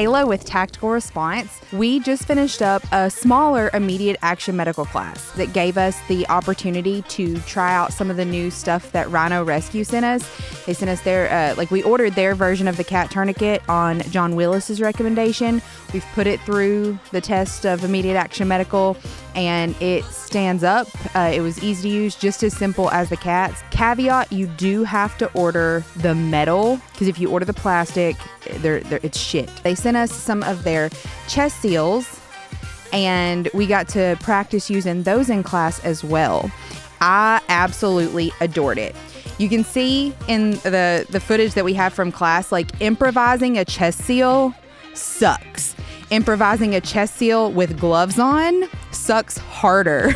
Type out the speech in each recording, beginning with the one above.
Halo with Tactical Response. We just finished up a smaller immediate action medical class that gave us the opportunity to try out some of the new stuff that Rhino Rescue sent us. They sent us their, we ordered their version of the CAT tourniquet on John Willis's recommendation. We've put it through the test of immediate action medical and it stands up. It was easy to use, just as simple as the CATs. Caveat, you do have to order the metal, because if you order the plastic, it's shit. They sent us some of their chest seals and we got to practice using those in class as well. I absolutely adored it. You can see in the footage that we have from class, like improvising a chest seal sucks. Improvising a chest seal with gloves on sucks harder.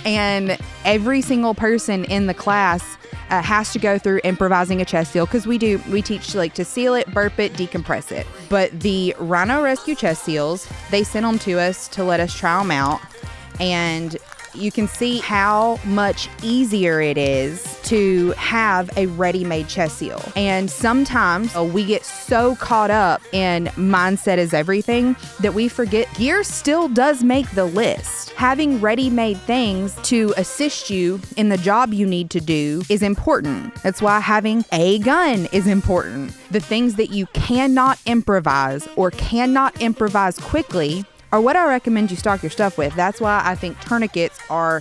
And every single person in the class has to go through improvising a chest seal, because we teach like to seal it, burp it, decompress it. But the Rhino Rescue chest seals, they sent them to us to let us try them out. And you can see how much easier it is to have a ready-made chest seal. And sometimes we get so caught up in mindset is everything that we forget gear still does make the list. Having ready-made things to assist you in the job you need to do is important. That's why having a gun is important. The things that you cannot improvise or cannot improvise quickly are what I recommend you stock your stuff with. That's why I think tourniquets are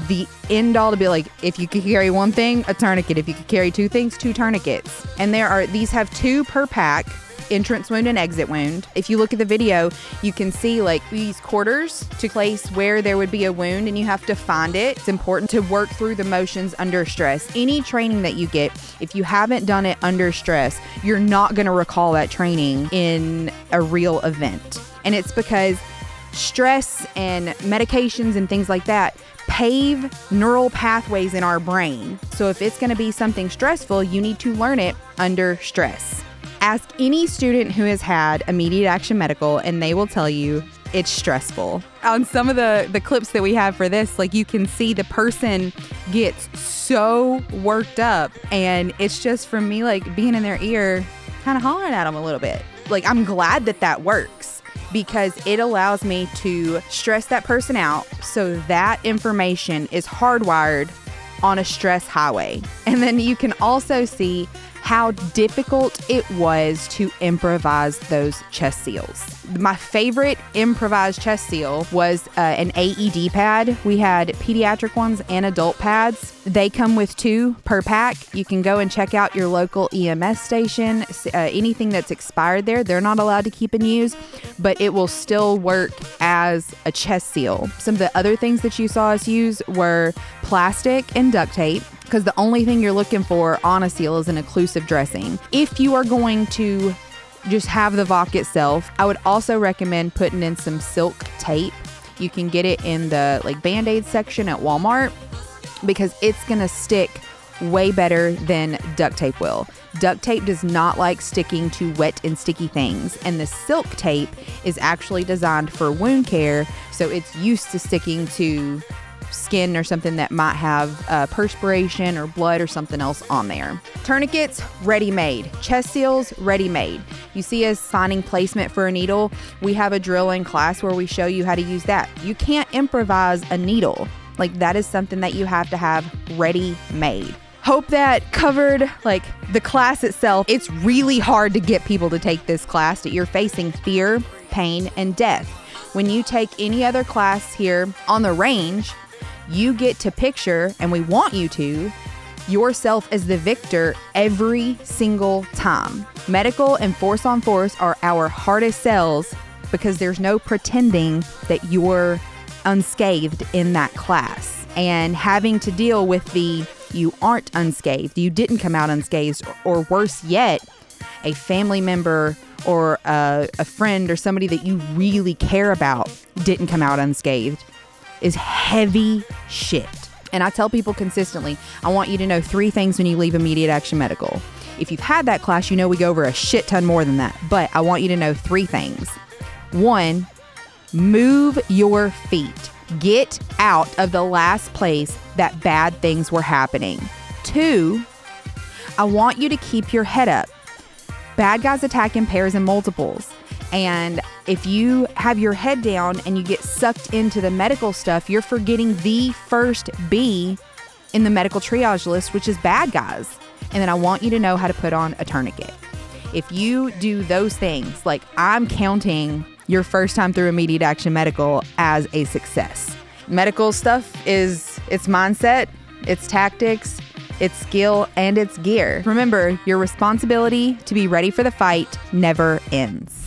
the end all to be like, if you could carry one thing, a tourniquet. If you could carry two things, two tourniquets. And these have 2 per pack, entrance wound and exit wound. If you look at the video, you can see like we use quarters to place where there would be a wound and you have to find it. It's important to work through the motions under stress. Any training that you get, if you haven't done it under stress, you're not going to recall that training in a real event. And it's because stress and medications and things like that pave neural pathways in our brain. So if it's going to be something stressful, you need to learn it under stress. Ask any student who has had immediate action medical and they will tell you it's stressful. On some of the clips that we have for this, like you can see the person gets so worked up, and it's just from me like being in their ear, kind of hollering at them a little bit. Like, I'm glad that works, because it allows me to stress that person out so that information is hardwired on a stress highway. And then you can also see how difficult it was to improvise those chest seals. My favorite improvised chest seal was an AED pad. We had pediatric ones and adult pads. They come with 2 per pack. You can go and check out your local EMS station. Anything that's expired there, they're not allowed to keep and use, but it will still work as a chest seal. Some of the other things that you saw us use were plastic and duct tape, because the only thing you're looking for on a seal is an occlusive dressing. If you are going to just have the VOC itself, I would also recommend putting in some silk tape. You can get it in the like Band-Aid section at Walmart, because it's gonna stick way better than duct tape will. Duct tape does not like sticking to wet and sticky things, and the silk tape is actually designed for wound care, so it's used to sticking to skin or something that might have perspiration or blood or something else on there. Tourniquets, ready-made. Chest seals, ready-made. You see us finding placement for a needle. We have a drill in class where we show you how to use that. You can't improvise a needle. Like, that is something that you have to have ready-made. Hope that covered like the class itself. It's really hard to get people to take this class, that you're facing fear, pain, and death. When you take any other class here on the range, you get to picture, and we want you to, yourself as the victor every single time. Medical and force on force are our hardest sells, because there's no pretending that you're unscathed in that class. And having to deal with you aren't unscathed, you didn't come out unscathed, or worse yet, a family member or a friend or somebody that you really care about didn't come out unscathed, is heavy shit. And I tell people consistently, I want you to know 3 things when you leave immediate action medical. If you've had that class, you know we go over a shit ton more than that, but I want you to know 3 things. 1, move your feet. Get out of the last place that bad things were happening. 2, I want you to keep your head up. Bad guys attack in pairs and multiples. And if you have your head down and you get sucked into the medical stuff, you're forgetting the first B in the medical triage list, which is bad guys. And then I want you to know how to put on a tourniquet. If you do those things, like, I'm counting your first time through immediate action medical as a success. Medical stuff is it's mindset, it's tactics, it's skill, and it's gear. Remember, your responsibility to be ready for the fight never ends.